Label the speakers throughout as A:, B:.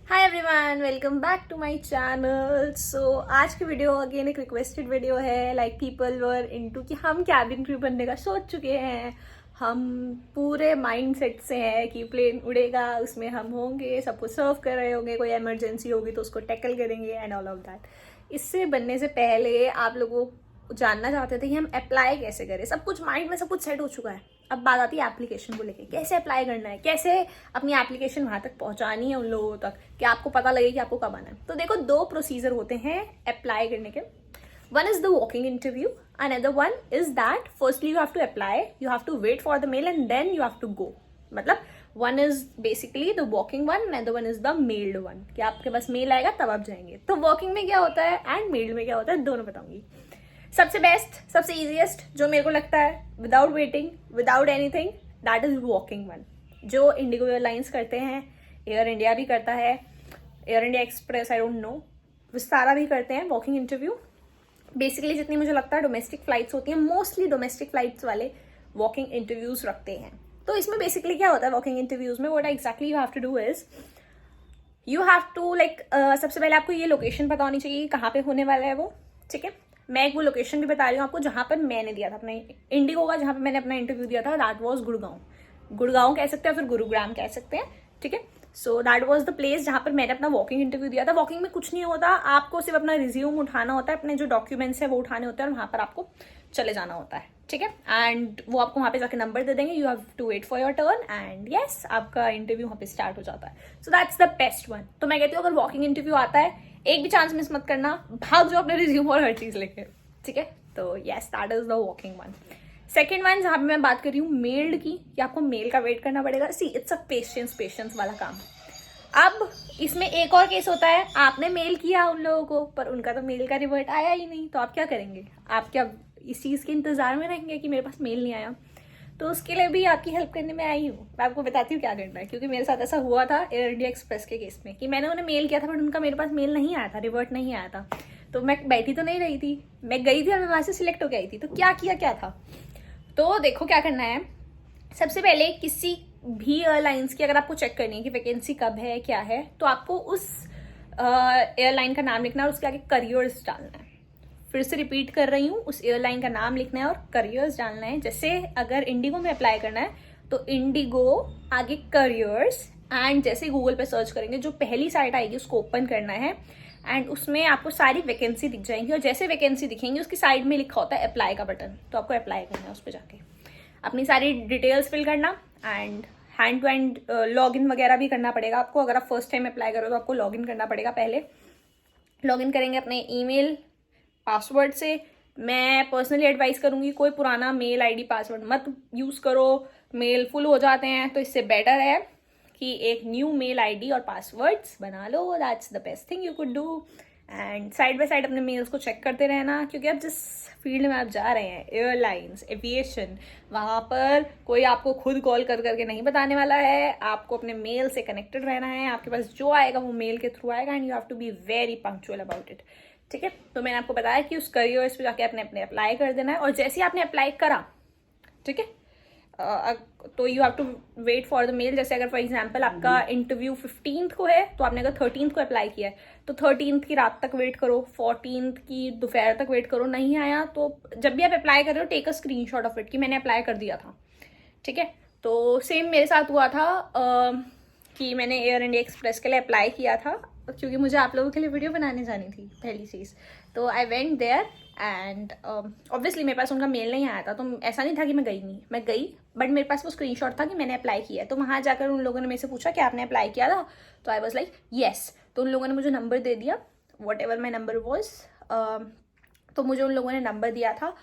A: Hi everyone, welcome back to my channel. So आज की video again एक requested video है। लाइक पीपल वर इनटू कि हम कैबिन क्रू बनने का सोच चुके हैं। हम पूरे माइंड सेट से हैं कि प्लेन उड़ेगा, उसमें हम होंगे, सबको सर्व कर रहे होंगे, कोई इमरजेंसी होगी तो उसको टैकल करेंगे एंड ऑल ऑफ दैट। इससे बनने से पहले आप लोगों जानना चाहते थे कि हम अप्लाई कैसे करें। सब कुछ माइंड में सब कुछ सेट हो चुका है। अब बात आती है एप्लीकेशन को लेके, कैसे अप्लाई करना है, कैसे अपनी एप्लीकेशन वहां तक पहुंचानी है उन लोगों तक कि आपको पता लगे कि आपको कब आना है। तो देखो, दो प्रोसीजर होते हैं अप्लाई करने के। One is the walking interview, another one is that firstly you have to apply, you have to wait for the mail and then you have to go. मतलब one is basically the walking one, another one is the mailed one, कि आपके पास mail आएगा तब आप जाएंगे। तो walking में क्या होता है एंड मेल्ड में क्या होता है, दोनों बताऊंगी। सबसे बेस्ट, सबसे इजीएस्ट जो मेरे को लगता है, without waiting, without anything, that is walking one, जो इंडिगो एयरलाइंस करते हैं, एयर इंडिया भी करता है, air India express I don't know, Vistara भी करते हैं वॉकिंग इंटरव्यू। बेसिकली जितनी मुझे लगता है डोमेस्टिक फ्लाइट्स होती हैं, मोस्टली डोमेस्टिक फ्लाइट्स वाले वॉकिंग इंटरव्यूज रखते हैं। तो इसमें बेसिकली क्या होता है वॉकिंग इंटरव्यूज में, what exactly you have to do is you have to like, सबसे पहले आपको ये लोकेशन पता होनी चाहिए कि कहाँ पे होने वाला है वो। ठीक है, मैं एक वो लोकेशन भी बता रही हूँ आपको जहाँ पर मैंने दिया था अपने इंडिगो का, जहाँ पर मैंने अपना इंटरव्यू दिया था, दैट वाज गुड़गांव। गुड़गांव कह सकते हैं, फिर गुरुग्राम कह सकते हैं। ठीक है, so that was the place जहाँ पर मैंने अपना वॉकिंग इंटरव्यू दिया था। वॉकिंग में कुछ नहीं होता, आपको सिर्फ अपना रिज्यूम उठाना होता है, अपने जो डॉक्यूमेंट्स है वो उठाने होते हैं और वहाँ पर आपको चले जाना होता है। ठीक है, एंड वो आपको वहाँ पे जाके नंबर दे देंगे, you have to wait for your turn and yes, आपका इंटरव्यू वहाँ पे स्टार्ट हो जाता है। So that's the best one. तो मैं कहती हूँ अगर वॉकिंग इंटरव्यू आता है, एक भी चांस मिस मत करना, भाग जाओ अपने रिज्यूम और हर चीज लेके। ठीक है, तो yes, that is the walking one. Second one जहाँ पे मैं बात कर रही हूँ मेल्ड की, कि आपको मेल का वेट करना पड़ेगा। सी, इट्स अ पेशेंस वाला काम। अब इसमें एक और केस होता है, आपने मेल किया उन लोगों को पर उनका तो मेल का रिवर्ट आया ही नहीं, तो आप क्या करेंगे? आप क्या इस चीज़ के इंतजार में रहेंगे कि मेरे पास मेल नहीं आया? तो उसके लिए भी आपकी हेल्प करने में आई हूँ। मैं आपको बताती हूँ क्या करना है, क्योंकि मेरे साथ ऐसा हुआ था एयर इंडिया एक्सप्रेस के केस में कि मैंने उन्हें मेल किया था बट उनका मेरे पास मेल नहीं आया था, रिवर्ट नहीं आया था। तो मैं बैठी तो नहीं रही थी, मैं गई थी और मैं वहां से सिलेक्ट होकर आई थी। तो क्या किया क्या था, तो देखो क्या करना है। सबसे पहले किसी भी एयरलाइंस की अगर आपको चेक करनी है कि वैकेंसी कब है क्या है, तो आपको उस एयरलाइन का नाम लिखना है और उसके आगे करियर्स डालना है। फिर से रिपीट कर रही हूँ, उस एयरलाइन का नाम लिखना है और करियर्स डालना है। जैसे अगर इंडिगो में अप्लाई करना है तो इंडिगो आगे करियर्स, एंड जैसे गूगल पे सर्च करेंगे जो पहली साइट आएगी उसको ओपन करना है एंड उसमें आपको सारी वैकेंसी दिख जाएंगी। और जैसे वैकेंसी दिखेंगी उसकी साइड में लिखा होता है अप्लाई का बटन, तो आपको अप्लाई करना है उस पर जाके अपनी सारी डिटेल्स फिल करना and hand to hand log in वगैरह भी करना पड़ेगा आपको। अगर आप फर्स्ट टाइम अप्लाई करो तो आपको लॉग इन करना पड़ेगा। पहले लॉग इन करेंगे अपने ईमेल पासवर्ड से। मैं पर्सनली एडवाइस करूंगी कोई पुराना मेल आईडी पासवर्ड मत यूज़ करो, मेल फुल हो जाते हैं। तो इससे बेटर है कि एक न्यू मेल आईडी और पासवर्ड्स बना लो, that's the best thing you could do. And side by side अपने मेल्स को चेक करते रहना, क्योंकि अब जिस फील्ड में आप जा रहे हैं, एयरलाइंस, एविएशन, वहाँ पर कोई आपको खुद कॉल कर करके नहीं बताने वाला है। आपको अपने मेल से कनेक्टेड रहना है, आपके पास जो आएगा वो मेल के थ्रू आएगा and you have to be very punctual about it. ठीक है, तो मैंने आपको बताया कि उस करियर्स पे जाके आपने अपने अप्लाई कर देना है और जैसे ही आपने अप्लाई करा, ठीक है, तो you have to wait for the mail. जैसे अगर फॉर एग्जांपल आपका इंटरव्यू 15th को है तो आपने अगर 13th को अप्लाई किया है तो 13th की रात तक वेट करो, 14th की दोपहर तक वेट करो। नहीं आया तो जब भी आप अप्लाई कर रहे हो take a screenshot of it कि मैंने अप्लाई कर दिया था। ठीक है, तो सेम मेरे साथ हुआ था कि मैंने एयर इंडिया एक्सप्रेस के लिए अप्लाई किया था, क्योंकि मुझे आप लोगों के लिए वीडियो बनाने जानी थी पहली चीज़। तो I went there and obviously मेरे पास उनका मेल नहीं आया था, तो ऐसा नहीं था कि मैं गई नहीं, मैं गई, बट मेरे पास वो स्क्रीनशॉट था कि मैंने अप्लाई किया है। तो वहाँ जाकर उन लोगों ने मेरे से पूछा कि आपने अप्लाई किया था, तो आई वॉज लाइक येस। तो उन लोगों ने मुझे नंबर दे दिया, what ever my number was. तो मुझे उन लोगों ने नंबर दिया था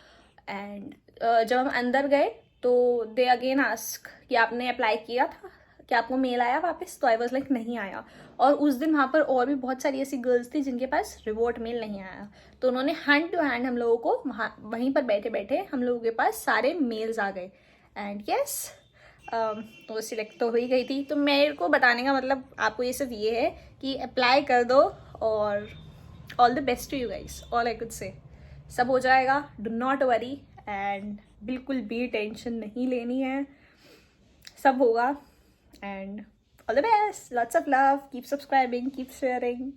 A: एंड जब हम अंदर गए तो दे अगेन आस्क कि आपने अप्लाई किया था, कि आपको मेल आया वापस? तो आई वॉज लाइक नहीं आया। और उस दिन वहाँ पर और भी बहुत सारी ऐसी गर्ल्स थी जिनके पास रिवोट मेल नहीं आया, तो उन्होंने हैंड टू हैंड हम लोगों को वहाँ वहीं पर बैठे बैठे हम लोगों के पास सारे मेल्स आ गए एंड यस, तो सिलेक्ट तो हो ही गई थी। तो मेरे को बताने का मतलब आपको ये सिर्फ ये है कि अप्लाई कर दो और all the best to you guys, all I could say. सब हो जाएगा, डू नॉट वरी एंड बिल्कुल भी टेंशन नहीं लेनी है, सब होगा and all the best, lots of love, keep subscribing, keep sharing.